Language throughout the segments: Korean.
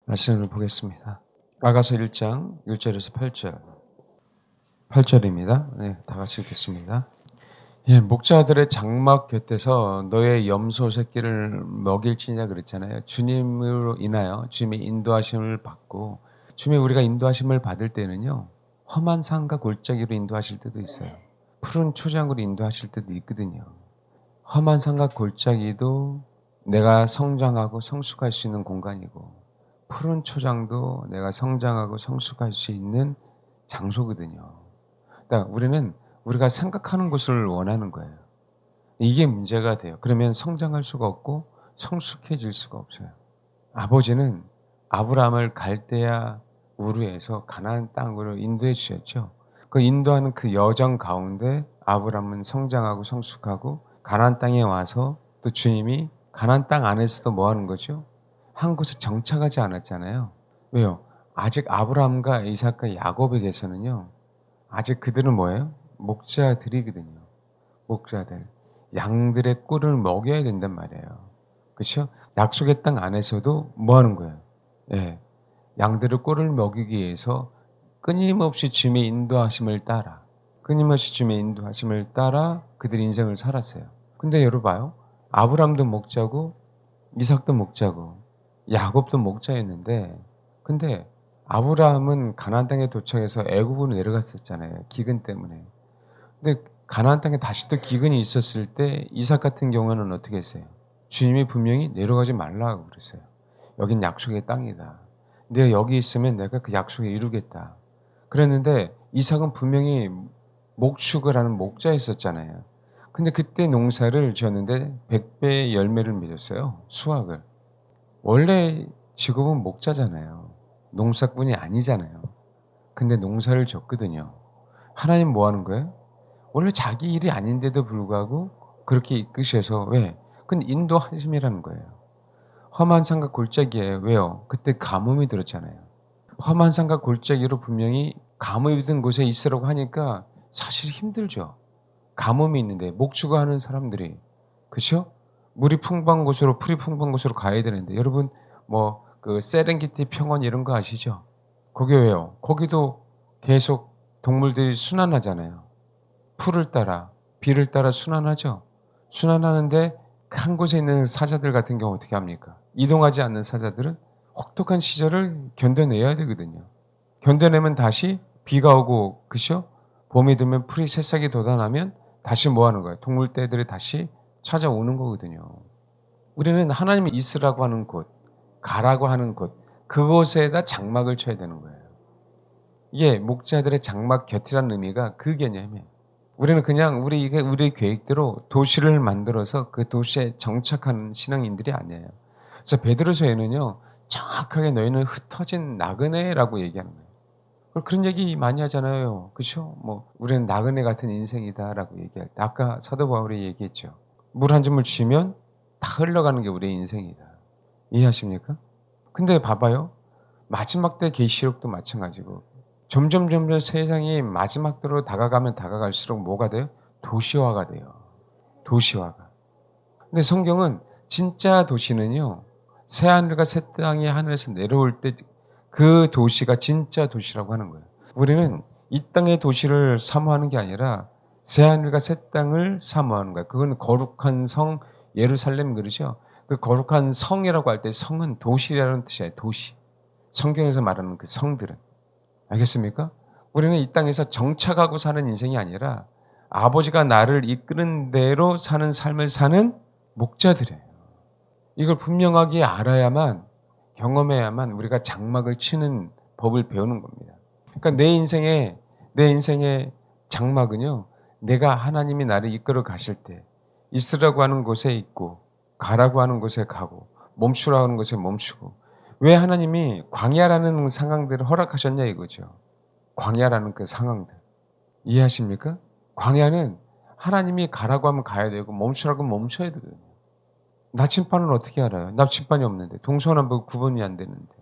말씀을 보겠습니다. 아가서 1장 1절에서 8절. 8절입니다. 네, 다 같이 읽겠습니다. 예, 목자들의 장막 곁에서 너의 염소 새끼를 먹일지냐 그랬잖아요. 주님으로 인하여 주님의 인도하심을 받고, 주님이 우리가 인도하심을 받을 때는요, 험한 산과 골짜기로 인도하실 때도 있어요. 푸른 초장으로 인도하실 때도 있거든요. 험한 산과 골짜기도 내가 성장하고 성숙할 수 있는 공간이고, 푸른 초장도 내가 성장하고 성숙할 수 있는 장소거든요. 그러니까 우리는 우리가 생각하는 곳을 원하는 거예요. 이게 문제가 돼요. 그러면 성장할 수가 없고 성숙해질 수가 없어요. 아버지는 아브라함을 갈대아 우르에서 가나안 땅으로 인도해 주셨죠. 그 인도하는 그 여정 가운데 아브라함은 성장하고 성숙하고 가나안 땅에 와서 또 주님이 가나안 땅 안에서도 뭐 하는 거죠? 한 곳에 정착하지 않았잖아요. 왜요? 아직 아브라함과 이삭과 야곱에게서는요, 아직 그들은 뭐예요? 목자들이거든요. 목자들. 양들의 꿀을 먹여야 된단 말이에요. 그렇죠? 약속의 땅 안에서도 뭐 하는 거예요? 예. 양들의 꿀을 먹이기 위해서 끊임없이 주님의 인도하심을 따라, 끊임없이 주님의 인도하심을 따라 그들의 인생을 살았어요. 근데 여러분 봐요. 아브라함도 목자고 이삭도 목자고 야곱도 목자였는데, 근데 아브라함은 가나안 땅에 도착해서 애굽으로 내려갔었잖아요. 기근 때문에. 근데 가나안 땅에 다시 또 기근이 있었을 때 이삭 같은 경우는 어떻게 했어요? 주님이 분명히 내려가지 말라고 그랬어요. 여긴 약속의 땅이다. 내가 여기 있으면 내가 그 약속을 이루겠다. 그랬는데 이삭은 분명히 목축을 하는 목자였었잖아요. 근데 그때 농사를 지었는데 100배의 열매를 맺었어요. 수확을. 원래 직업은 목자잖아요. 농사꾼이 아니잖아요. 근데 농사를 졌거든요. 하나님 뭐 하는 거예요? 원래 자기 일이 아닌데도 불구하고 그렇게 이끄셔서, 왜? 그건 인도하심이라는 거예요. 험한 산과 골짜기에, 왜요? 그때 가뭄이 들었잖아요. 험한 산과 골짜기로 분명히 가뭄이 든 곳에 있으라고 하니까 사실 힘들죠. 가뭄이 있는데 목축을 하는 사람들이, 그렇죠? 물이 풍부한 곳으로, 풀이 풍부한 곳으로 가야 되는데, 여러분 뭐 그 세렝게티 평원 이런 거 아시죠? 거기 왜요? 거기도 계속 동물들이 순환하잖아요. 풀을 따라, 비를 따라 순환하죠. 순환하는데 한 곳에 있는 사자들 같은 경우 어떻게 합니까? 이동하지 않는 사자들은 혹독한 시절을 견뎌내야 되거든요. 견뎌내면 다시 비가 오고, 그죠? 봄이 되면 풀이 새싹이 돋아나면 다시 뭐 하는 거예요? 동물떼들이 다시 찾아오는 거거든요. 우리는 하나님이 있으라고 하는 곳, 가라고 하는 곳, 그곳에다 장막을 쳐야 되는 거예요. 이게 목자들의 장막 곁이라는 의미가 그 개념이에요. 우리는 그냥 우리 계획대로 도시를 만들어서 그 도시에 정착하는 신앙인들이 아니에요. 그래서 베드로서에는요, 정확하게 너희는 흩어진 나그네라고 얘기하는 거예요. 그런 얘기 많이 하잖아요. 그렇죠? 뭐 우리는 나그네 같은 인생이다라고 얘기할 때, 아까 사도 바울이 얘기했죠. 물 한 줌을 쥐면 다 흘러가는 게 우리의 인생이다. 이해하십니까? 근데 봐봐요. 마지막 때 계시록도 마찬가지고, 점점 세상이 마지막 때로 다가가면 다가갈수록 뭐가 돼요? 도시화가 돼요. 도시화가. 근데 성경은 진짜 도시는요, 새하늘과 새 땅이 하늘에서 내려올 때 그 도시가 진짜 도시라고 하는 거예요. 우리는 이 땅의 도시를 사모하는 게 아니라 새하늘과 새 땅을 사모하는 거예요. 그건 거룩한 성 예루살렘, 그러죠? 그 거룩한 성이라고 할 때 성은 도시라는 뜻이에요. 도시. 성경에서 말하는 그 성들은. 알겠습니까? 우리는 이 땅에서 정착하고 사는 인생이 아니라 아버지가 나를 이끄는 대로 사는 삶을 사는 목자들이에요. 이걸 분명하게 알아야만, 경험해야만 우리가 장막을 치는 법을 배우는 겁니다. 그러니까 내 인생의 장막은요, 내가 하나님이 나를 이끌어 가실 때 있으라고 하는 곳에 있고, 가라고 하는 곳에 가고, 멈추라고 하는 곳에 멈추고. 왜 하나님이 광야라는 상황들을 허락하셨냐 이거죠. 광야라는 그 상황들. 이해하십니까? 광야는 하나님이 가라고 하면 가야 되고 멈추라고 하면 멈춰야 되거든요. 나침반은 어떻게 알아요? 나침반이 없는데, 동서남북 구분이 안 되는데.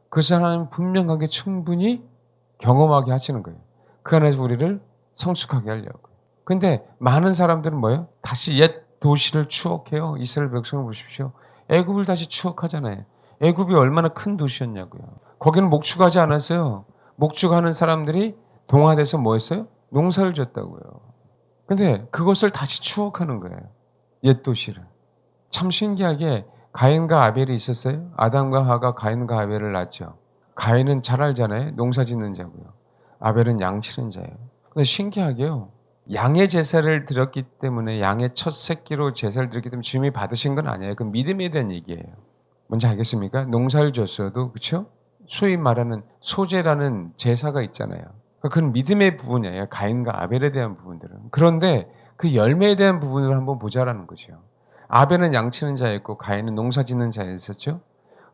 그래서 하나님은 분명하게 충분히 경험하게 하시는 거예요. 그 안에서 우리를 성숙하게 하려고. 근데 많은 사람들은 뭐예요? 다시 옛 도시를 추억해요. 이스라엘 백성을 보십시오. 애굽을 다시 추억하잖아요. 애굽이 얼마나 큰 도시였냐고요. 거기는 목축하지 않았어요. 목축하는 사람들이 동화돼서 뭐 했어요? 농사를 지었다고요. 근데 그것을 다시 추억하는 거예요. 옛 도시를. 참 신기하게 가인과 아벨이 있었어요. 아담과 하가 가인과 아벨을 낳았죠. 가인은 잘 알잖아요. 농사 짓는 자고요. 아벨은 양 치는 자예요. 근데 신기하게요. 양의 제사를 드렸기 때문에 양의 첫 새끼로 제사를 드렸기 때문에 주님이 받으신 건 아니에요. 그 믿음에 대한 얘기예요. 뭔지 알겠습니까? 농사를 줬어도 그렇죠? 소위 말하는 소제라는 제사가 있잖아요. 그건 믿음의 부분이에요. 가인과 아벨에 대한 부분들은. 그런데 그 열매에 대한 부분을 한번 보자라는 거죠. 아벨은 양치는 자였고 가인은 농사 짓는 자였었죠.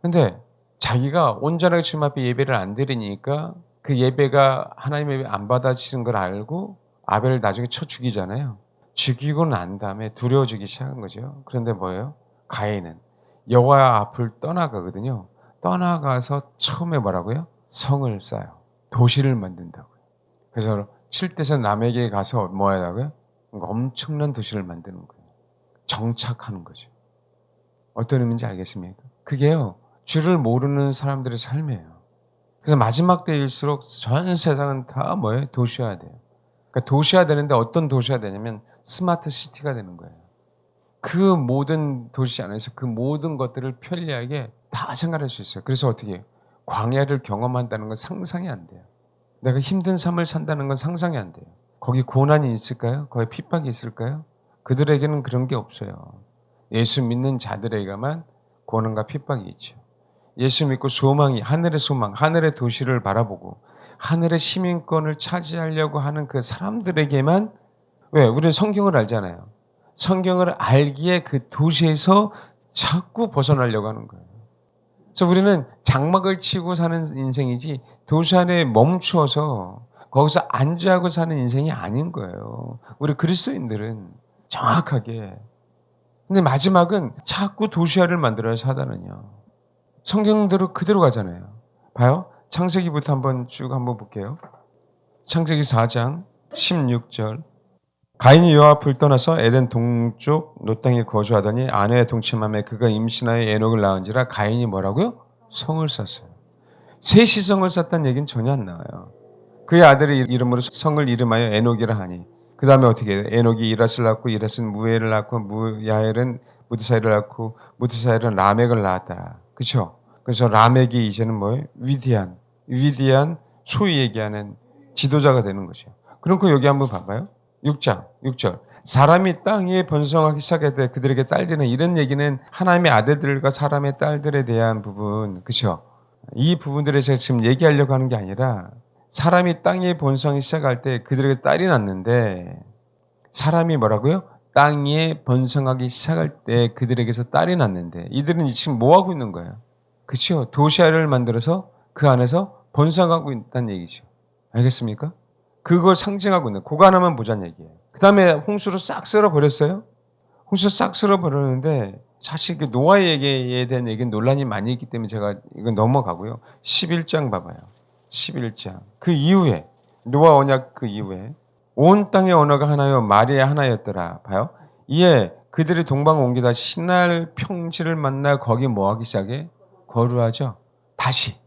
근데 자기가 온전하게 주님 앞에 예배를 안 드리니까 그 예배가 하나님의 예배 안 받아지는 걸 알고 아벨을 나중에 쳐 죽이잖아요. 죽이고 난 다음에 두려워지기 시작한 거죠. 그런데 뭐예요? 가인은 여호와 앞을 떠나가거든요. 떠나가서 처음에 뭐라고요? 성을 쌓아요. 도시를 만든다고요. 그래서 7대선 남에게 가서 뭐 하다고요? 엄청난 도시를 만드는 거예요. 정착하는 거죠. 어떤 의미인지 알겠습니까? 그게요. 주를 모르는 사람들의 삶이에요. 그래서 마지막 때일수록 전 세상은 다 뭐예요? 도시화돼요. 그러니까 도시화되는데 어떤 도시가 되냐면 스마트 시티가 되는 거예요. 그 모든 도시 안에서 그 모든 것들을 편리하게 다 생활할 수 있어요. 그래서 어떻게 해요? 광야를 경험한다는 건 상상이 안 돼요. 내가 힘든 삶을 산다는 건 상상이 안 돼요. 거기 고난이 있을까요? 거기 핍박이 있을까요? 그들에게는 그런 게 없어요. 예수 믿는 자들에게만 고난과 핍박이 있죠. 예수 믿고 소망이 하늘의 소망, 하늘의 도시를 바라보고 하늘의 시민권을 차지하려고 하는 그 사람들에게만 왜? 우리는 성경을 알잖아요. 성경을 알기에 그 도시에서 자꾸 벗어나려고 하는 거예요. 그래서 우리는 장막을 치고 사는 인생이지 도시 안에 멈추어서 거기서 안주하고 사는 인생이 아닌 거예요. 우리 그리스도인들은 정확하게. 근데 마지막은 자꾸 도시화를 만들어요, 사단은요. 성경대로 그대로 가잖아요. 봐요. 창세기부터 한번 쭉 한번 볼게요. 창세기 4장 16절. 가인이 여호와 앞을 떠나서 에덴 동쪽 노 땅에 거주하더니 아내의 동침함에 그가 임신하여 에녹을 낳은지라 가인이 뭐라고요? 성을 쌓았어요. 셋이 성을 쌓았다는 얘기는 전혀 안 나와요. 그의 아들의 이름으로 성을 이름하여 에녹이라 하니 그 다음에 어떻게 해요? 에녹이 이랏을 낳고 이랏은 무엘을 낳고 무야엘은 무드사엘을 낳고 무드사엘은 라멕을 낳았다. 그렇죠? 그래서 라멕이 이제는 뭐예요? 위대한 소위 얘기하는 지도자가 되는 거죠. 그럼 여기 한번 봐봐요. 6장 6절. 사람이 땅에 번성하기 시작할 때 그들에게 딸되는 이런 얘기는 하나님의 아들들과 사람의 딸들에 대한 부분, 그렇죠? 이 부분들에 제가 지금 얘기하려고 하는 게 아니라 사람이 땅에 번성하기 시작할 때 그들에게 딸이 낳는데 사람이 뭐라고요? 땅에 번성하기 시작할 때 그들에게서 딸이 낳는데 이들은 지금 뭐 하고 있는 거예요? 그렇죠? 도시화를 만들어서 그 안에서 번성하고 있다는 얘기죠. 알겠습니까? 그걸 상징하고 있는 그거 하나만 보자는 얘기예요. 그 다음에 홍수로 싹 쓸어버렸어요. 홍수 싹 쓸어버렸는데 사실 그 노아의 얘기에 대한 얘기는 논란이 많이 있기 때문에 제가 이건 넘어가고요. 11장 봐봐요. 11장. 그 이후에 노아 언약 그 이후에 온 땅의 언어가 하나요 말이 하나였더라. 봐요. 이에 그들이 동방 옮기다 신할 평지를 만나 거기 뭐하기 시작해? 거류하죠. 다시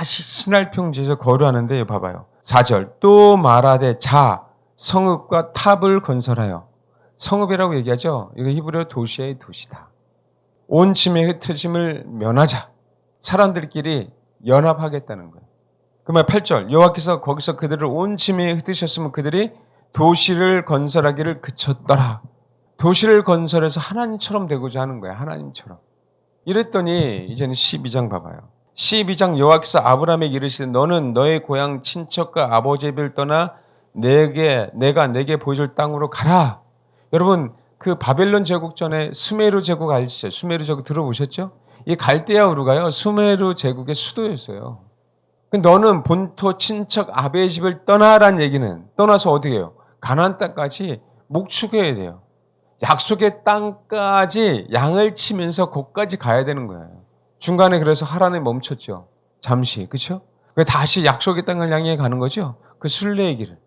신할 평지에서 거류하는데 봐봐요. 4절 또 말하되 자 성읍과 탑을 건설하여 성읍이라고 얘기하죠. 이거 히브리어 도시의 도시다. 온 짐의 흩어짐을 면하자. 사람들끼리 연합하겠다는 거예요. 그러면 8절 여호와께서 거기서 그들을 온 짐에 흩으셨으면 그들이 도시를 건설하기를 그쳤더라. 도시를 건설해서 하나님처럼 되고자 하는 거예요. 하나님처럼. 이랬더니 이제는 12장 봐봐요. 12장 여호와께서 아브라함에게 이르시되 너는 너의 고향 친척과 아버지의 집을 떠나 내가 내게 보여줄 땅으로 가라. 여러분 그 바벨론 제국 전에 수메르 제국 아시죠? 수메르 제국 들어보셨죠? 이 갈대아 우르가요 수메르 제국의 수도였어요. 너는 본토 친척 아베의 집을 떠나라는 얘기는 떠나서 어떻게 해요? 가나안 땅까지 목축해야 돼요. 약속의 땅까지 양을 치면서 거기까지 가야 되는 거예요. 중간에 그래서 하란에 멈췄죠. 잠시. 그렇죠? 다시 약속의 땅을 향해 가는 거죠. 그 순례의 길을.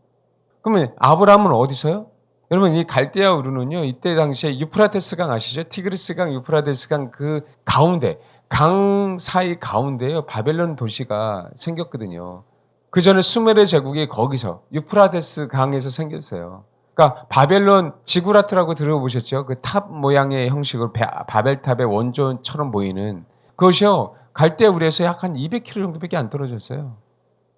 그러면 아브라함은 어디서요? 여러분 이 갈대아 우르는요. 이때 당시에 유프라테스 강 아시죠? 티그리스 강, 유프라테스 강 그 가운데 강 사이 가운데요. 바벨론 도시가 생겼거든요. 그 전에 수메르 제국이 거기서 유프라테스 강에서 생겼어요. 그러니까 바벨론 지구라트라고 들어보셨죠? 그 탑 모양의 형식으로 바벨탑의 원조처럼 보이는 그것이요. 갈대아 우르에서 약 한 200km 정도밖에 안 떨어졌어요.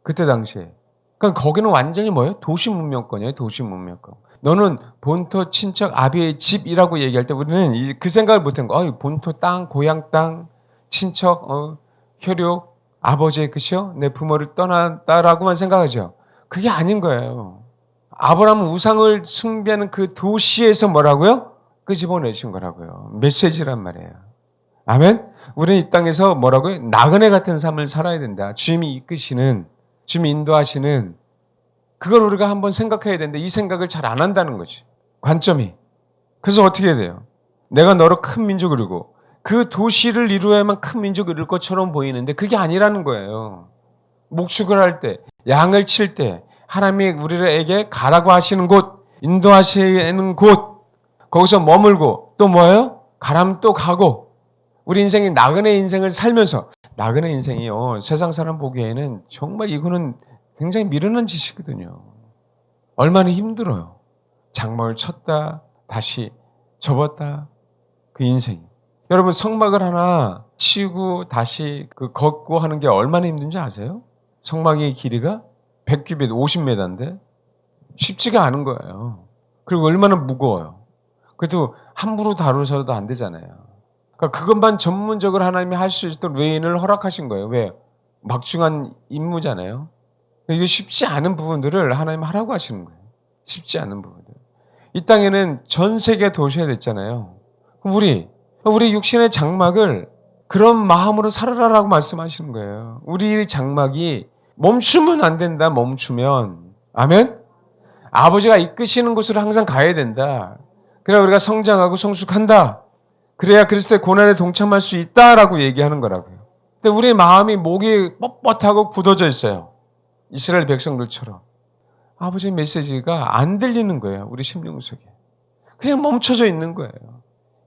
그때 당시에. 그러니까 거기는 완전히 뭐예요? 도시 문명권이에요. 도시 문명권. 너는 본토 친척 아비의 집이라고 얘기할 때 우리는 그 생각을 못한 거. 본토 땅, 고향 땅, 친척, 혈육, 아버지의 그시요? 내 부모를 떠났다라고만 생각하죠. 그게 아닌 거예요. 아브라함은 우상을 숭배하는 그 도시에서 뭐라고요? 끄집어내신 거라고요. 메시지란 말이에요. 아멘? 우리는 이 땅에서 뭐라고요? 나그네 같은 삶을 살아야 된다. 주님이 이끄시는, 주님이 인도하시는 그걸 우리가 한번 생각해야 되는데 이 생각을 잘 안 한다는 거지. 관점이. 그래서 어떻게 해야 돼요? 내가 너로 큰 민족을 이루고 그 도시를 이루어야만 큰 민족을 이룰 것처럼 보이는데 그게 아니라는 거예요. 목축을 할 때, 양을 칠 때 하나님이 우리에게 가라고 하시는 곳, 인도하시는 곳, 거기서 머물고 또 뭐예요? 가라면 또 가고 우리 인생이 나그네 인생을 살면서 나그네 인생이요. 세상 사람 보기에는 정말 이거는 굉장히 미련한 짓이거든요. 얼마나 힘들어요. 장막을 쳤다 다시 접었다 그 인생이. 여러분 성막을 하나 치고 다시 걷고 하는 게 얼마나 힘든지 아세요? 성막의 길이가 100규빗 50m인데 쉽지가 않은 거예요. 그리고 얼마나 무거워요. 그래도 함부로 다루셔도 안 되잖아요. 그러니까 그것만 전문적으로 하나님이 할 수 있도록 외인을 허락하신 거예요. 왜? 막중한 임무잖아요. 이게 쉽지 않은 부분들을 하나님 하라고 하시는 거예요. 쉽지 않은 부분들. 이 땅에는 전 세계 도시가 됐잖아요. 그럼 우리 육신의 장막을 그런 마음으로 살아라라고 말씀하시는 거예요. 우리 장막이 멈추면 안 된다. 멈추면. 아멘? 아버지가 이끄시는 곳으로 항상 가야 된다. 그래야 우리가 성장하고 성숙한다. 그래야 그리스도의 고난에 동참할 수 있다라고 얘기하는 거라고요. 근데 우리 마음이 목이 뻣뻣하고 굳어져 있어요. 이스라엘 백성들처럼. 아버지의 메시지가 안 들리는 거예요. 우리 심령 속에. 그냥 멈춰져 있는 거예요.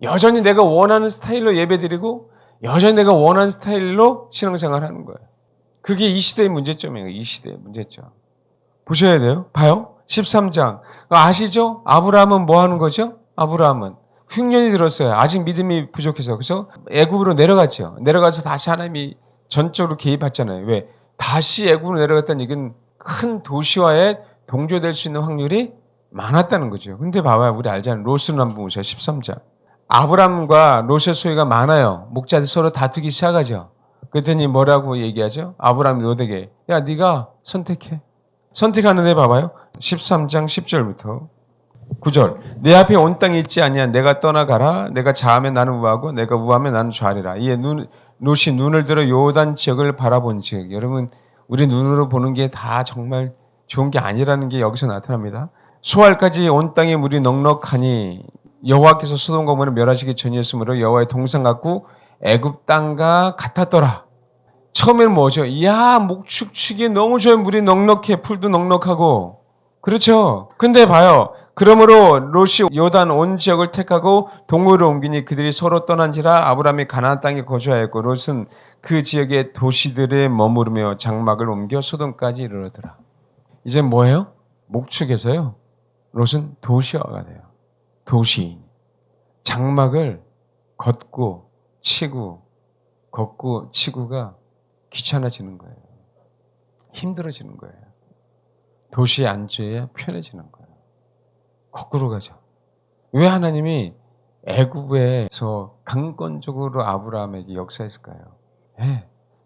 여전히 내가 원하는 스타일로 예배드리고 여전히 내가 원하는 스타일로 신앙생활 하는 거예요. 그게 이 시대의 문제점이에요. 이 시대의 문제점. 보셔야 돼요. 봐요. 13장. 아시죠? 아브라함은 뭐 하는 거죠? 아브라함은 흉년이 들었어요. 아직 믿음이 부족해서. 그래서 애굽으로 내려갔죠. 내려가서 다시 하나님이 전적으로 개입했잖아요. 왜? 다시 애굽으로 내려갔다는 얘기는 큰 도시와의 동조될 수 있는 확률이 많았다는 거죠. 근데 봐봐요. 우리 알잖아요. 롯을 한번 보세요. 13장. 아브람과 롯의 소유가 많아요. 목자들 서로 다투기 시작하죠. 그랬더니 뭐라고 얘기하죠? 아브람이 롯에게 야 네가 선택해. 선택하는데 봐봐요. 13장 10절부터 9절. 내 앞에 온 땅이 있지 아니야. 내가 떠나가라. 내가 좌하면 나는 우하고 내가 우하면 나는 좌리라. 이에 롯이 눈을 들어 요단 지역을 바라본즉. 여러분 우리 눈으로 보는 게 다 정말 좋은 게 아니라는 게 여기서 나타납니다. 소알까지 온 땅에 물이 넉넉하니 여호와께서 소돔과 고모라를 멸하시기 전이었으므로 여호와의 동상 같고 애굽 땅과 같았더라. 처음에는 뭐죠? 이야 목축축이 너무 좋아요. 물이 넉넉해. 풀도 넉넉하고. 그렇죠. 근데 봐요. 그러므로 롯이 요단 온 지역을 택하고 동으로 옮기니 그들이 서로 떠난지라. 아브라함이 가나안 땅에 거주하였고 롯은 그 지역의 도시들에 머무르며 장막을 옮겨 소돔까지 이르러더라. 이제 뭐예요? 목축에서요. 롯은 도시화가 돼요. 도시인. 장막을 걷고 치고 걷고 치고가 귀찮아지는 거예요. 힘들어지는 거예요. 도시에 앉아야 편해지는 거예요. 거꾸로 가죠. 왜 하나님이 애굽에서 강권적으로 아브라함에게 역사했을까요?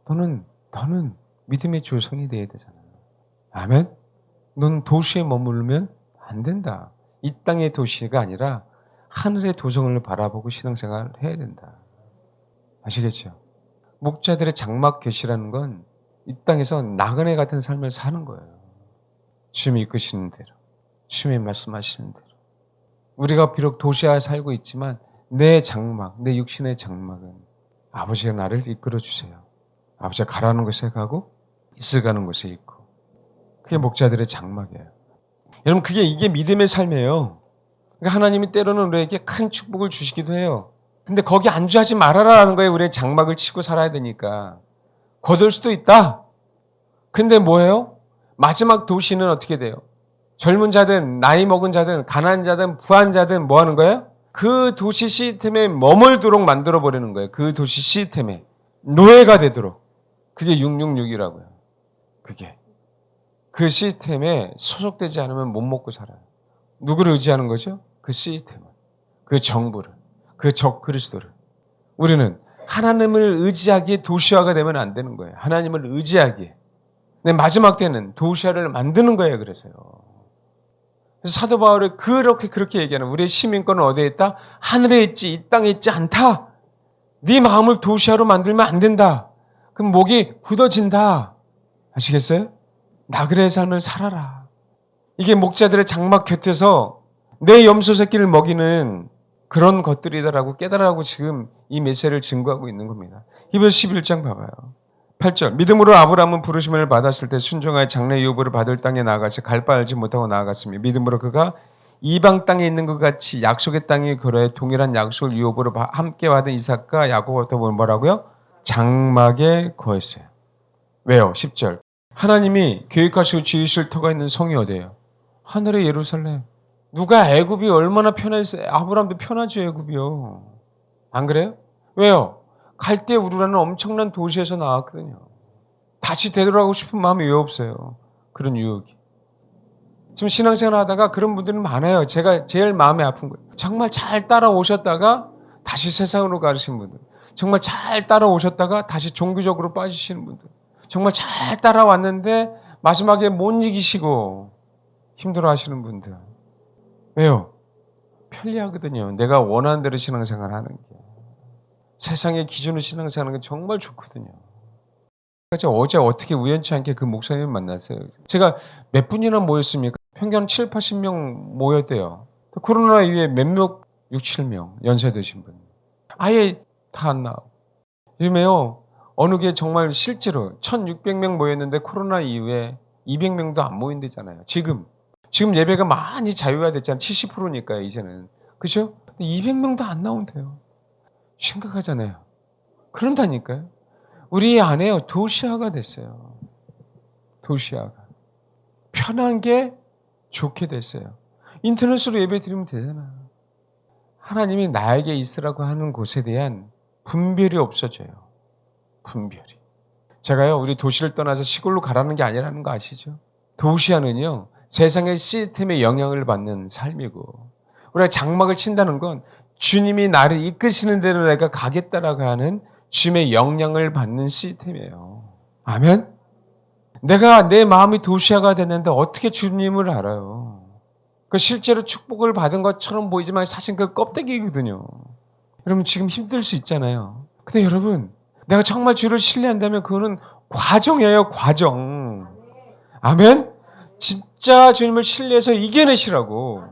너는 믿음의 조상이 돼야 되잖아요. 아멘? 넌 도시에 머물면 안 된다. 이 땅의 도시가 아니라 하늘의 도성을 바라보고 신앙생활을 해야 된다. 아시겠죠? 목자들의 장막 계시라는 건 이 땅에서 나그네 같은 삶을 사는 거예요. 주님이 이끄시는 대로, 주님이 말씀하시는 대로. 우리가 비록 도시에 살고 있지만 내 장막, 내 육신의 장막은 아버지가 나를 이끌어 주세요. 아버지가 가라는 곳에 가고 있어가는 곳에 있고. 그게 목자들의 장막이에요. 여러분 이게 믿음의 삶이에요. 그러니까 하나님이 때로는 우리에게 큰 축복을 주시기도 해요. 근데 거기 안주하지 말아라라는 거예요. 우리의 장막을 치고 살아야 되니까. 거둘 수도 있다. 근데 뭐예요? 마지막 도시는 어떻게 돼요? 젊은 자든 나이 먹은 자든 가난한 자든 부한 자든 뭐 하는 거예요? 그 도시 시스템에 머물도록 만들어 버리는 거예요. 그 도시 시스템에 노예가 되도록. 그게 666이라고요. 그게. 그 시스템에 소속되지 않으면 못 먹고 살아요. 누구를 의지하는 거죠? 그 시스템을. 그 정부를. 그 적 그리스도를. 우리는 하나님을 의지하기에 도시화가 되면 안 되는 거예요. 하나님을 의지하기에. 근데 마지막 때는 도시화를 만드는 거예요. 그래서요. 그래서 사도 바울이 그렇게 얘기하는 우리의 시민권은 어디에 있다? 하늘에 있지 이 땅에 있지 않다. 네 마음을 도시화로 만들면 안 된다. 그럼 목이 굳어진다. 아시겠어요? 나그네의 삶을 살아라. 이게 목자들의 장막 곁에서 내 염소 새끼를 먹이는 그런 것들이다라고 깨달으라고 지금 이 메시지를 증거하고 있는 겁니다. 히브리서 11장 봐봐요. 8절 믿음으로 아브라함은 부르심을 받았을 때 순종하여 장래 유업을 받을 땅에 나아가서 갈 바 알지 못하고 나아갔으며 믿음으로 그가 이방 땅에 있는 것 같이 약속의 땅에 거래 동일한 약속을 유업으로 함께 받은 이삭과 야곱부터 뭐라고요? 장막에 거했어요. 왜요? 10절 하나님이 계획하시고 지으실 터가 있는 성이 어디예요? 하늘의 예루살렘. 누가 애굽이 얼마나 편했어요? 아브라함도 편하죠. 애굽이요. 안 그래요? 왜요? 갈대 우르라는 엄청난 도시에서 나왔거든요. 다시 되돌아가고 싶은 마음이 왜 없어요? 그런 유혹이. 지금 신앙생활 하다가 그런 분들은 많아요. 제가 제일 마음이 아픈 거예요. 정말 잘 따라오셨다가 다시 세상으로 가시는 분들. 정말 잘 따라오셨다가 다시 종교적으로 빠지시는 분들. 정말 잘 따라왔는데 마지막에 못 이기시고 힘들어 하시는 분들. 왜요? 편리하거든요. 내가 원하는 대로 신앙생활 하는 게. 세상의 기준으로 신앙생활 하는 게 정말 좋거든요. 제가 어제 어떻게 우연치 않게 그 목사님을 만났어요. 제가 몇 분이나 모였습니까? 평균 7, 80명 모였대요. 코로나 이후에 몇몇 6, 7명 연세 드신 분. 아예 다 안 나오고. 요즘에요. 어느 게 정말 실제로 1600명 모였는데 코로나 이후에 200명도 안 모인대잖아요. 지금 예배가 많이 자유화 됐잖아요. 70%니까요, 이제는. 그죠? 200명도 안 나온대요. 심각하잖아요. 그런다니까요. 우리 안에요, 도시화가 됐어요. 도시화가. 편한 게 좋게 됐어요. 인터넷으로 예배 드리면 되잖아. 하나님이 나에게 있으라고 하는 곳에 대한 분별이 없어져요. 분별이. 제가요, 우리 도시를 떠나서 시골로 가라는 게 아니라는 거 아시죠? 도시화는요, 세상의 시스템에 영향을 받는 삶이고, 우리가 장막을 친다는 건 주님이 나를 이끄시는 대로 내가 가겠다라고 하는 주님의 영향을 받는 시스템이에요. 아멘? 내가 내 마음이 도시화가 됐는데 어떻게 주님을 알아요? 그 실제로 축복을 받은 것처럼 보이지만 사실 그 껍데기거든요. 여러분 지금 힘들 수 있잖아요. 근데 여러분 내가 정말 주를 신뢰한다면 그거는 과정이에요. 과정. 아멘? 진짜 주님을 신뢰해서 이겨내시라고.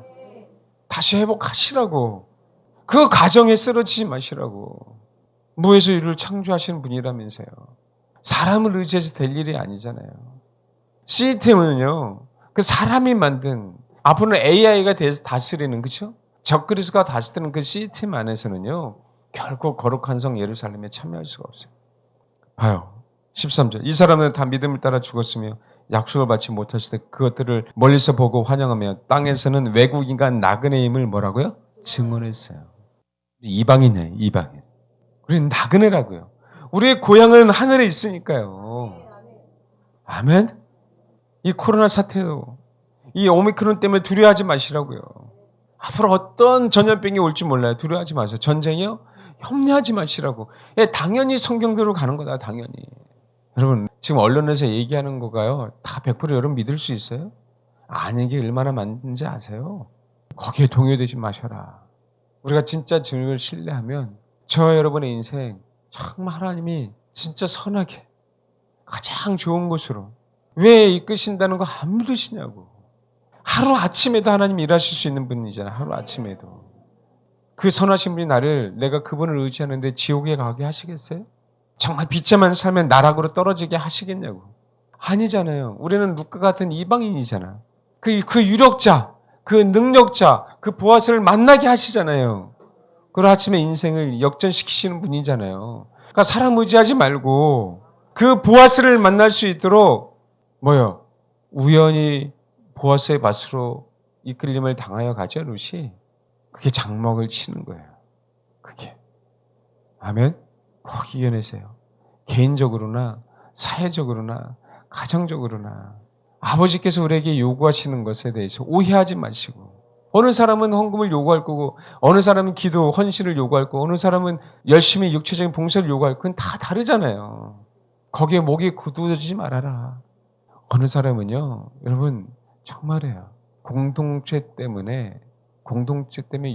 다시 회복하시라고. 그 과정에 쓰러지지 마시라고. 무에서 유를 창조하시는 분이라면서요. 사람을 의지해서 될 일이 아니잖아요. 시스템은요. 그 사람이 만든 앞으로는 AI가 돼서 다스리는 그렇죠? 적그리스도가 다스리는 그 시스템 안에서는요. 결국 거룩한 성 예루살렘에 참여할 수가 없어요. 봐요. 13절. 이 사람은 다 믿음을 따라 죽었으며 약속을 받지 못했을 때 그것들을 멀리서 보고 환영하며 땅에서는 외국인과 나그네임을 뭐라고요? 증언했어요. 이방인이에요. 이방인. 우리는 나그네라고요. 우리의 고향은 하늘에 있으니까요. 아멘? 이 코로나 사태도 이 오미크론 때문에 두려워하지 마시라고요. 앞으로 어떤 전염병이 올지 몰라요. 두려워하지 마세요. 전쟁이요? 협려하지 마시라고. 예, 당연히 성경대로 가는 거다. 당연히. 여러분 지금 언론에서 얘기하는 거가요. 다 100% 여러분 믿을 수 있어요? 아는 게 얼마나 많은지 아세요? 거기에 동요되지 마셔라. 우리가 진짜 주님을 신뢰하면 저와 여러분의 인생 정말 하나님이 진짜 선하게 가장 좋은 곳으로 왜 이끄신다는 거 안 믿으시냐고. 하루아침에도 하나님 일하실 수 있는 분이잖아요. 하루아침에도. 그 선하신 분이 나를 내가 그분을 의지하는데 지옥에 가게 하시겠어요? 정말 비참한 삶에 나락으로 떨어지게 하시겠냐고. 아니잖아요. 우리는 룻과 같은 이방인이잖아. 그 유력자, 그 능력자, 그 보아스를 만나게 하시잖아요. 그 아침에 인생을 역전시키시는 분이잖아요. 그러니까 사람 의지하지 말고 그 보아스를 만날 수 있도록 뭐요? 우연히 보아스의 밭으로 이끌림을 당하여 가죠, 룻이. 그게 장막을 치는 거예요. 그게. 아멘? 꼭 이겨내세요. 개인적으로나 사회적으로나 가정적으로나 아버지께서 우리에게 요구하시는 것에 대해서 오해하지 마시고, 어느 사람은 헌금을 요구할 거고 어느 사람은 기도, 헌신을 요구할 거고 어느 사람은 열심히 육체적인 봉사를 요구할 거고, 그건 다 다르잖아요. 거기에 목이 굳어지지 말아라. 어느 사람은요, 여러분 정말이에요. 공동체 때문에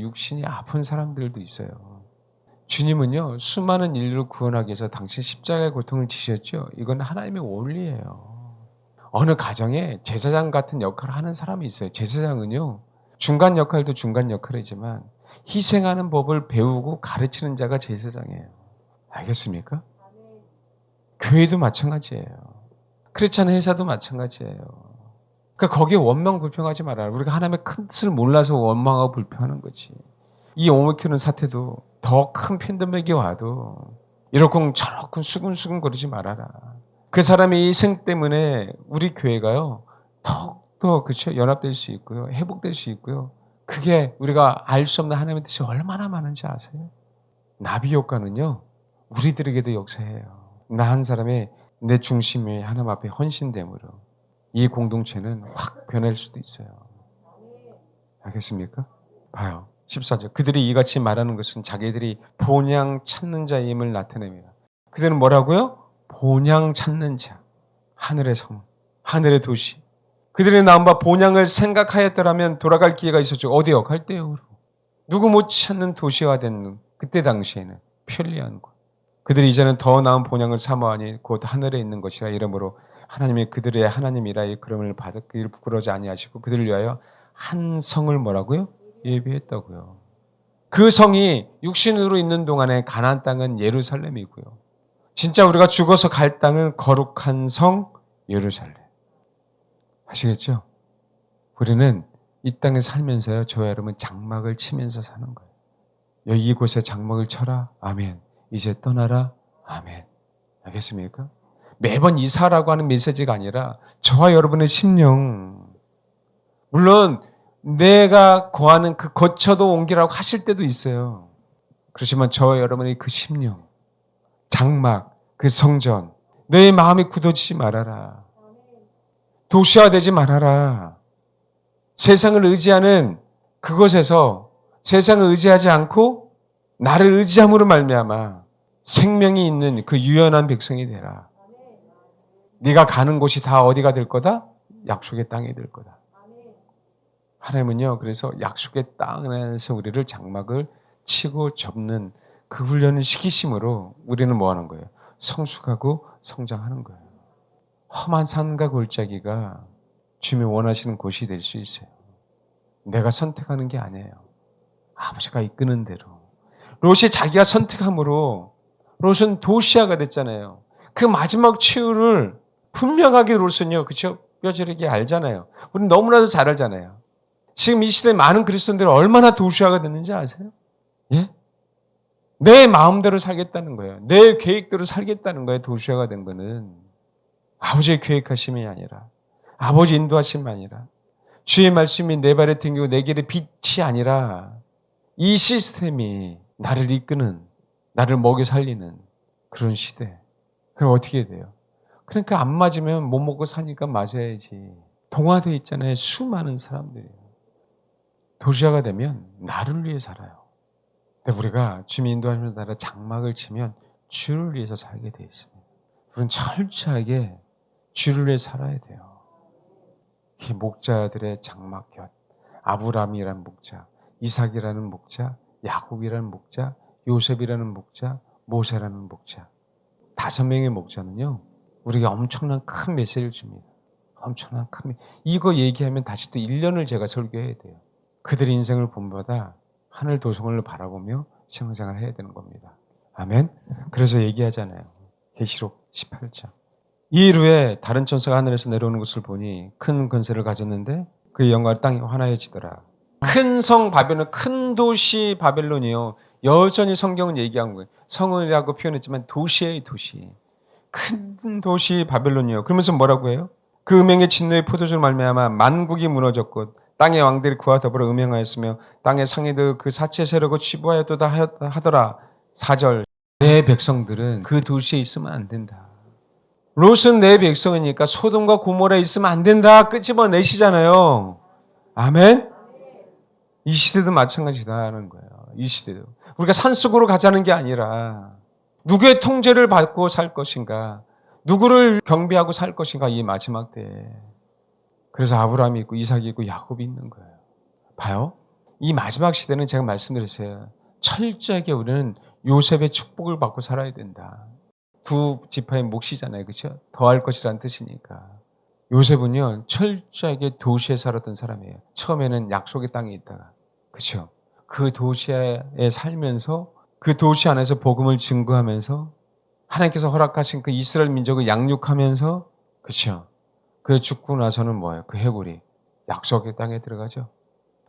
육신이 아픈 사람들도 있어요. 주님은요, 수많은 인류를 구원하기 위해서 당신 십자가의 고통을 지셨죠. 이건 하나님의 원리예요. 어느 가정에 제사장 같은 역할을 하는 사람이 있어요. 제사장은요, 중간 역할도 중간 역할이지만 희생하는 법을 배우고 가르치는 자가 제사장이에요. 알겠습니까? 교회도 마찬가지예요. 크리스찬 회사도 마찬가지예요. 그러니까 거기에 원망 불평하지 말아요. 우리가 하나님의 큰 뜻을 몰라서 원망하고 불평하는 거지. 이 오미크론 사태도 더 큰 팬데믹이 와도 이러쿵 저러쿵 수근수근 거리지 말아라. 그 사람의 희생 때문에 우리 교회가요, 더욱더 그렇죠, 연합될 수 있고요, 회복될 수 있고요. 그게 우리가 알 수 없는 하나님의 뜻이 얼마나 많은지 아세요? 나비 효과는요, 우리들에게도 역사해요. 나 한 사람의 내 중심이 하나님 앞에 헌신됨으로 이 공동체는 확 변할 수도 있어요. 알겠습니까? 봐요. 14절. 그들이 이같이 말하는 것은 자기들이 본향 찾는 자임을 나타냅니다. 그들은 뭐라고요? 본향 찾는 자. 하늘의 성, 하늘의 도시. 그들이 나온 바 본향을 생각하였더라면 돌아갈 기회가 있었죠. 어디요? 갈대우로. 누구 못 찾는 도시가 된 그때 당시에는 편리한 곳. 그들이 이제는 더 나은 본향을 사모하니 곧 하늘에 있는 것이라. 이러므로 하나님이 그들의 하나님이라 이 그름을 받았기를 부끄러워하지 아니하시고 그들을 위하여 한 성을 뭐라고요? 예비했다고요. 그 성이 육신으로 있는 동안에 가나안 땅은 예루살렘이고요. 진짜 우리가 죽어서 갈 땅은 거룩한 성 예루살렘. 아시겠죠? 우리는 이 땅에 살면서요, 저와 여러분 장막을 치면서 사는 거예요. 여기 이곳에 장막을 쳐라. 아멘. 이제 떠나라. 아멘. 알겠습니까? 매번 이사라고 하는 메시지가 아니라 저와 여러분의 심령, 물론 내가 거하는 그 거처도 옮기라고 하실 때도 있어요. 그렇지만 저와 여러분의 그 심령, 장막, 그 성전, 너의 마음이 굳어지지 말아라. 도시화되지 말아라. 세상을 의지하는 그곳에서 세상을 의지하지 않고 나를 의지함으로 말미암아 생명이 있는 그 유연한 백성이 되라. 네가 가는 곳이 다 어디가 될 거다? 약속의 땅이 될 거다. 하나님은요, 그래서 약속의 땅에서 우리를 장막을 치고 접는 그 훈련을 시키심으로 우리는 뭐 하는 거예요? 성숙하고 성장하는 거예요. 험한 산과 골짜기가 주님이 원하시는 곳이 될 수 있어요. 내가 선택하는 게 아니에요. 아버지가 이끄는 대로. 롯이 자기가 선택함으로 롯은 도시화가 됐잖아요. 그 마지막 최후를 분명하게 롯은요, 그렇죠? 뼈저리게 알잖아요. 우리는 너무나도 잘 알잖아요. 지금 이 시대에 많은 그리스도인들이 얼마나 도시화가 됐는지 아세요? 예? 내 마음대로 살겠다는 거예요. 내 계획대로 살겠다는 거예요. 도시화가 된 거는. 아버지의 계획하심이 아니라, 아버지 인도하심이 아니라, 주의 말씀이 내 발에 튕기고 내 길에 빛이 아니라, 이 시스템이 나를 이끄는, 나를 먹여 살리는 그런 시대. 그럼 어떻게 돼요? 그러니까 안 맞으면 못 먹고 사니까 맞아야지. 동화되어 있잖아요. 수많은 사람들이. 도시화가 되면 나를 위해 살아요. 근데 우리가 주님 인도하시는 따라 장막을 치면 주를 위해서 살게 되어 있습니다. 우리는 철저하게 주를 위해 살아야 돼요. 이 목자들의 장막 곁, 아브라함이라는 목자, 이삭이라는 목자, 야곱이라는 목자, 요셉이라는 목자, 모세라는 목자. 5명의 목자는요, 우리가 엄청난 큰 메시지를 줍니다. 엄청난 큰 이거 얘기하면 다시 또 1년을 제가 설교해야 돼요. 그들의 인생을 본보다 하늘 도성을 바라보며 신앙생활을 해야 되는 겁니다. 아멘. 그래서 얘기하잖아요. 계시록 18장. 이 일 후에 다른 천사가 하늘에서 내려오는 것을 보니 큰 권세를 가졌는데 그의 영광 땅이 환하여지더라. 큰 성 바벨론, 큰 도시 바벨론이요. 여전히 성경은 얘기한 거예요. 성이라고 표현했지만 도시예요, 도시. 큰 도시 바벨론이요. 그러면서 뭐라고 해요? 그 음행의 진노의 포도주로 말미암아 만국이 무너졌고 땅의 왕들이 그와 더불어 음행하였으며 땅의 상인들 그 사체 세력을 치부하였도다 하더라. 4절. 내 백성들은 그 도시에 있으면 안 된다. 롯은 내 백성이니까 소돔과 고모라에 있으면 안 된다. 끄집어내시잖아요. 아멘? 이 시대도 마찬가지다는 거예요. 이 시대도. 우리가 산속으로 가자는 게 아니라 누구의 통제를 받고 살 것인가, 누구를 경배하고 살 것인가, 이 마지막 때에. 그래서 아브라함이 있고 이삭이 있고 야곱이 있는 거예요. 봐요. 이 마지막 시대는 제가 말씀드렸어요. 철저하게 우리는 요셉의 축복을 받고 살아야 된다. 두 지파의 몫이잖아요. 그렇죠? 더할 것이라는 뜻이니까. 요셉은요, 철저하게 도시에 살았던 사람이에요. 처음에는 약속의 땅에 있다가. 그렇죠? 그 도시에 살면서 그 도시 안에서 복음을 증거하면서 하나님께서 허락하신 그 이스라엘 민족을 양육하면서, 그렇죠? 그 죽고 나서는 뭐예요? 그 해골이 약속의 땅에 들어가죠.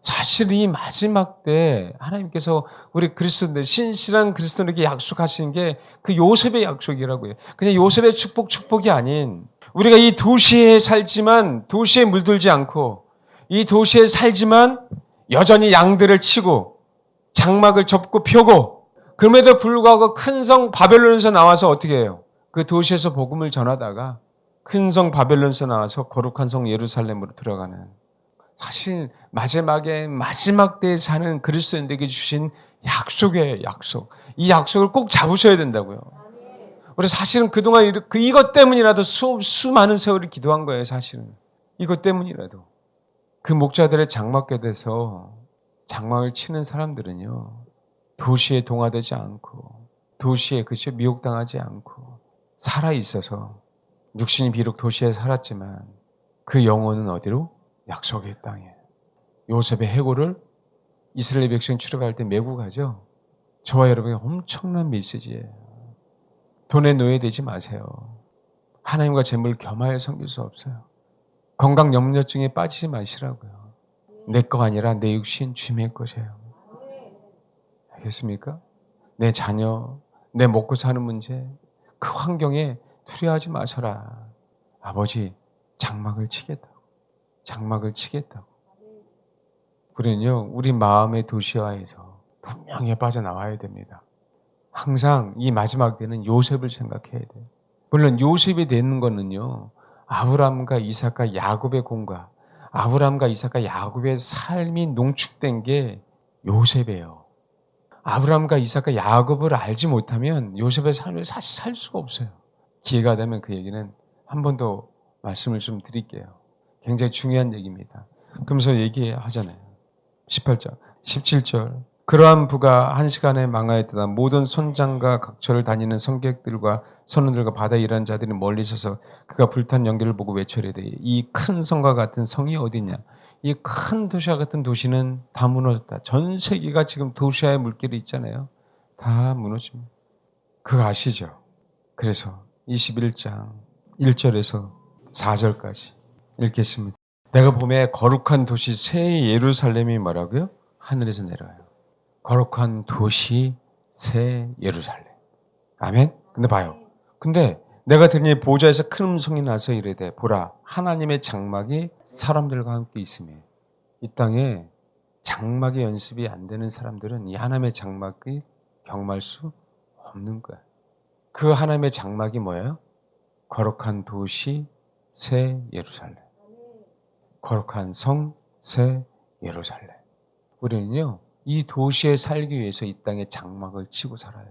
사실 이 마지막 때 하나님께서 우리 그리스도인들, 신실한 그리스도인에게 약속하신 게 그 요셉의 약속이라고요. 그냥 요셉의 축복이 아닌, 우리가 이 도시에 살지만 도시에 물들지 않고, 이 도시에 살지만 여전히 양들을 치고 장막을 접고 펴고, 그럼에도 불구하고 큰 성 바벨론에서 나와서 어떻게 해요? 그 도시에서 복음을 전하다가 큰 성 바벨론에서 나와서 거룩한 성 예루살렘으로 들어가는, 사실 마지막 때에 사는 그리스도인들에게 주신 약속이에요, 약속. 이 약속을 꼭 잡으셔야 된다고요. 우리 사실은 그동안 이것 때문이라도 수많은 세월을 기도한 거예요, 사실은. 이것 때문이라도. 그 목자들의 장막에 대해서 장막을 치는 사람들은요, 도시에 동화되지 않고, 도시에 그저 미혹당하지 않고, 살아있어서, 육신이 비록 도시에 살았지만, 그 영혼은 어디로? 약속의 땅에. 요셉의 해골을 이스라엘 백성 출애굽할 때 메고 가죠. 저와 여러분의 엄청난 메시지예요. 돈에 노예되지 마세요. 하나님과 재물을 겸하여 섬길 수 없어요. 건강 염려증에 빠지지 마시라고요. 내 거 아니라 내 육신 주님의 것이에요. 알겠습니까? 내 자녀, 내 먹고 사는 문제, 그 환경에 두려워하지 마셔라. 아버지, 장막을 치겠다고. 장막을 치겠다고. 우리는요, 우리 마음의 도시화에서 분명히 빠져나와야 됩니다. 항상 이 마지막 때는 요셉을 생각해야 돼요. 물론 요셉이 되는 거는요, 아브라함과 이삭과 야곱의 공과, 아브라함과 이삭과 야곱의 삶이 농축된 게 요셉이에요. 아브라함과 이삭과 야곱을 알지 못하면 요셉의 삶을 사실 살 수가 없어요. 기회가 되면 그 얘기는 한 번 더 말씀을 좀 드릴게요. 굉장히 중요한 얘기입니다. 그러면서 얘기하잖아요. 18절, 17절. 그러한 부가 한 시간에 망하였다. 모든 선장과 각처를 다니는 성객들과 선원들과 바다에 일하는 자들이 멀리 서서 그가 불탄 연기를 보고 외쳐리되 이 큰 성과 같은 성이 어디냐? 이 큰 도시와 같은 도시는 다 무너졌다. 전 세계가 지금 도시와의 물길이 있잖아요. 다 무너집니다. 그거 아시죠? 그래서 21장 1절에서 4절까지 읽겠습니다. 내가 봄에 거룩한 도시 새 예루살렘이 뭐라고요? 하늘에서 내려와요. 거룩한 도시 새 예루살렘. 아멘? 근데 봐요. 근데 내가 들으니 보좌에서 큰 음성이 나서 이르되 보라 하나님의 장막이 사람들과 함께 있으며, 이 땅에 장막의 연습이 안 되는 사람들은 이 하나님의 장막이 경험할 수 없는 거야. 그 하나님의 장막이 뭐예요? 거룩한 도시 새 예루살렘. 거룩한 성 새 예루살렘. 우리는요, 이 도시에 살기 위해서 이 땅에 장막을 치고 살아요.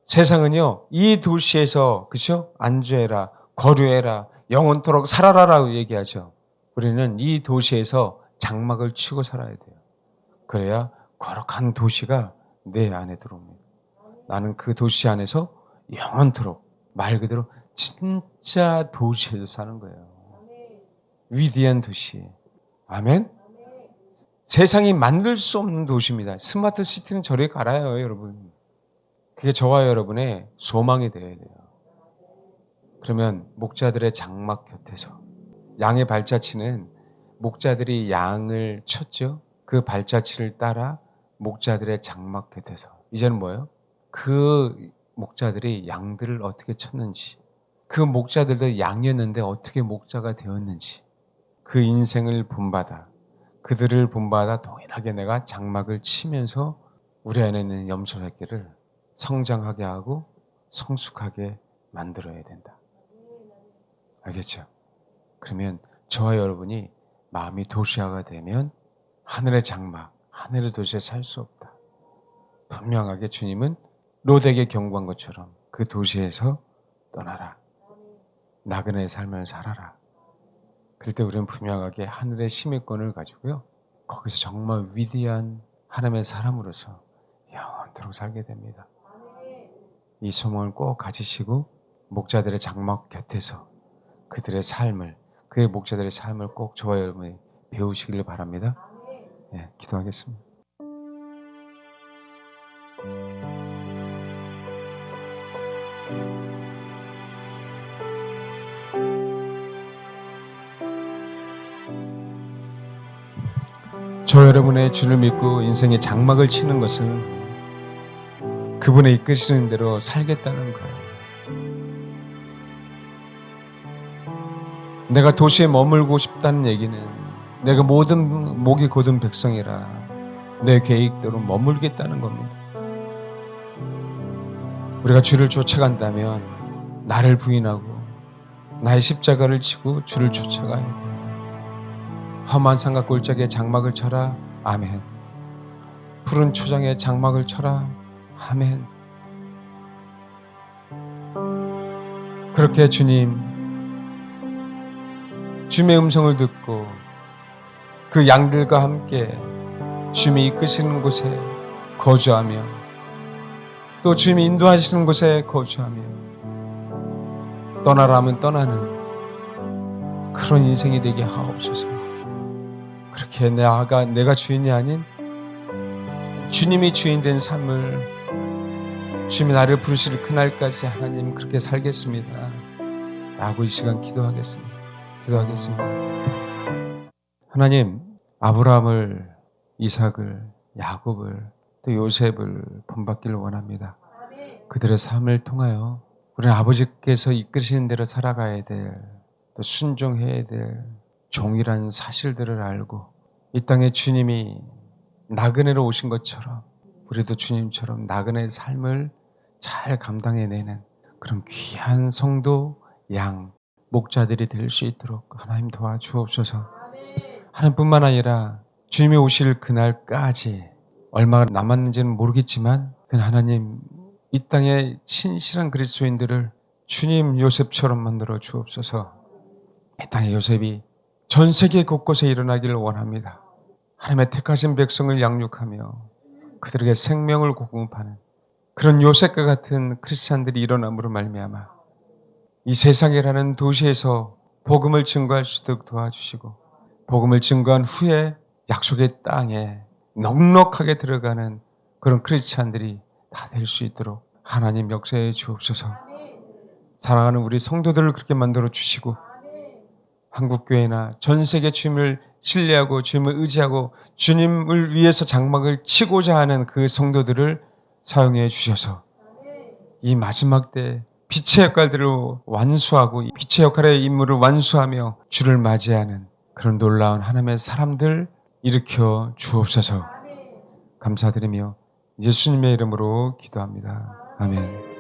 세상은요, 이 도시에서, 그죠? 안주해라, 거류해라, 영원토록 살아라라고 얘기하죠. 우리는 이 도시에서 장막을 치고 살아야 돼요. 그래야 거룩한 도시가 내 안에 들어옵니다. 나는 그 도시 안에서 영원토록, 말 그대로 진짜 도시에서 사는 거예요. 위대한 도시. 아멘? 세상이 만들 수 없는 도시입니다. 스마트 시티는 저리 갈아요, 여러분. 그게 저와 여러분의 소망이 되어야 돼요. 그러면 목자들의 장막 곁에서 양의 발자취는 목자들이 양을 쳤죠. 그 발자취를 따라 목자들의 장막 곁에서. 이제는 뭐예요? 그 목자들이 양들을 어떻게 쳤는지, 그 목자들도 양이었는데 어떻게 목자가 되었는지, 그 인생을 본받아, 그들을 본받아 동일하게 내가 장막을 치면서 우리 안에 있는 염소 새끼를 성장하게 하고 성숙하게 만들어야 된다. 알겠죠? 그러면 저와 여러분이 마음이 도시화가 되면 하늘의 장막, 하늘의 도시에 살 수 없다. 분명하게 주님은 롯에게 경고한 것처럼 그 도시에서 떠나라. 나그네의 삶을 살아라. 그럴 때 우리는 분명하게 하늘의 시민권을 가지고요. 거기서 정말 위대한 하나님의 사람으로서 영원토록 살게 됩니다. 이 소망을 꼭 가지시고 목자들의 장막 곁에서 그들의 삶을, 그의 목자들의 삶을 꼭 저와 여러분이 배우시길 바랍니다. 네, 기도하겠습니다. 저 여러분의 주를 믿고 인생의 장막을 치는 것은 그분의 이끄시는 대로 살겠다는 거예요. 내가 도시에 머물고 싶다는 얘기는 내가 모든 목이 곧은 백성이라 내 계획대로 머물겠다는 겁니다. 우리가 주를 쫓아간다면 나를 부인하고 나의 십자가를 지고 주를 쫓아가야 돼요. 험한 산과 골짜기에 장막을 쳐라. 아멘. 푸른 초장에 장막을 쳐라. 아멘. 그렇게 주님의 음성을 듣고 그 양들과 함께 주님이 이끄시는 곳에 거주하며 또 주님이 인도하시는 곳에 거주하며 떠나라 하면 떠나는 그런 인생이 되게 하옵소서. 그렇게 내가 주인이 아닌 주님이 주인 된 삶을 주님이 나를 부르실 그날까지 하나님 그렇게 살겠습니다 라고 이 시간 기도하겠습니다. 하나님, 아브라함을, 이삭을, 야곱을, 또 요셉을 본받기를 원합니다. 그들의 삶을 통하여 우리는 아버지께서 이끄시는 대로 살아가야 될, 또 순종해야 될 종이라는 사실들을 알고 이 땅에 주님이 나그네로 오신 것처럼 우리도 주님처럼 나그네의 삶을 잘 감당해내는 그런 귀한 성도, 양, 목자들이 될 수 있도록 하나님 도와주옵소서. 하나님뿐만 아니라 주님이 오실 그날까지 얼마가 남았는지는 모르겠지만 하나님 이 땅에 신실한 그리스도인들을 주님 요셉처럼 만들어 주옵소서. 이 땅에 요셉이 전 세계 곳곳에 일어나기를 원합니다. 하나님의 택하신 백성을 양육하며 그들에게 생명을 공급하는 그런 요셉과 같은 크리스찬들이 일어남으로 말미암아 이 세상이라는 도시에서 복음을 증거할 수 있도록 도와주시고 복음을 증거한 후에 약속의 땅에 넉넉하게 들어가는 그런 크리스찬들이 다 될 수 있도록 하나님 역사해 주옵소서. 사랑하는 우리 성도들을 그렇게 만들어 주시고 한국교회나 전 세계 주님을 신뢰하고 주님을 의지하고 주님을 위해서 장막을 치고자 하는 그 성도들을 사용해 주셔서 이 마지막 때 빛의 역할들을 완수하고 빛의 역할의 임무를 완수하며 주를 맞이하는 그런 놀라운 하나님의 사람들 일으켜 주옵소서. 감사드리며 예수님의 이름으로 기도합니다. 아멘.